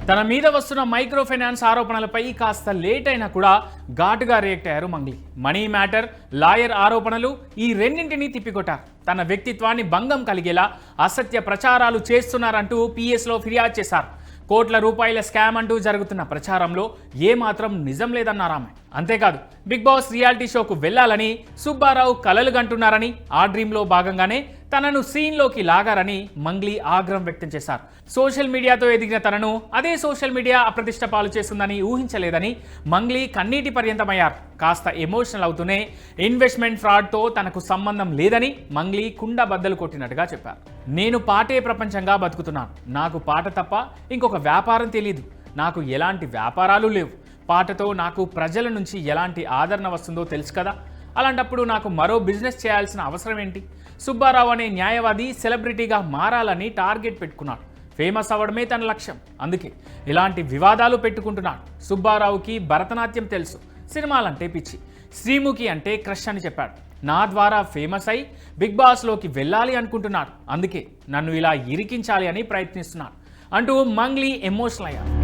తన మీద వస్తున్న మైక్రో ఫైనాన్స్ ఆరోపణలపై కాస్త లేట్ అయినా కూడా ఘాటుగా రియాక్ట్ అయ్యారు మంగ్లీ. మనీ మ్యాటర్, లాయర్ ఆరోపణలు ఈ రెండింటినీ తిప్పికొట్టారు. తన వ్యక్తిత్వాన్ని భంగం కలిగేలా అసత్య ప్రచారాలు చేస్తున్నారంటూ పిఎస్లో ఫిర్యాదు చేశారు. కోట్ల రూపాయల స్కామ్ అంటూ జరుగుతున్న ప్రచారంలో ఏమాత్రం నిజం లేదన్నారు ఆమె. అంతేకాదు బిగ్ బాస్ రియాలిటీ షోకు వెళ్లాలని సుబ్బారావు కలలు గంటున్నారని, ఆ డ్రీంలో భాగంగానే తనను సీన్లోకి లాగారని మంగ్లీ ఆగ్రహం వ్యక్తం చేశారు. సోషల్ మీడియాతో ఎదిగిన తనను అదే సోషల్ మీడియా అప్రతిష్ట పాలు చేస్తుందని ఊహించలేదని మంగ్లీ కన్నీటి పర్యంతమయ్యారు. కాస్త ఎమోషనల్ అవుతూనే ఇన్వెస్ట్మెంట్ ఫ్రాడ్తో తనకు సంబంధం లేదని మంగ్లీ కుండ బద్దలు కొట్టినట్టుగా చెప్పారు. నేను పాటే ప్రపంచంగా బతుకుతున్నాను. నాకు పాట తప్ప ఇంకొక వ్యాపారం తెలియదు. నాకు ఎలాంటి వ్యాపారాలు లేవు. పాటతో నాకు ప్రజల నుంచి ఎలాంటి ఆదరణ వస్తుందో తెలుసు కదా. అలాంటప్పుడు నాకు మరో బిజినెస్ చేయాల్సిన అవసరం ఏంటి? సుబ్బారావు అనే న్యాయవాది సెలబ్రిటీగా మారాలని టార్గెట్ పెట్టుకున్నాడు. ఫేమస్ అవ్వడమే తన లక్ష్యం. అందుకే ఇలాంటి వివాదాలు పెట్టుకుంటున్నాడు. సుబ్బారావుకి భరతనాట్యం తెలుసు, సినిమాలంటే పిచ్చి, శ్రీముఖి అంటే క్రష్ అని చెప్పాడు. నా ద్వారా ఫేమస్ అయి బిగ్ బాస్లోకి వెళ్ళాలి అనుకుంటున్నాడు. అందుకే నన్ను ఇలా ఇరికించాలి అని ప్రయత్నిస్తున్నాడు అంటూ మంగ్లీ ఎమోషనల్ అయ్యారు.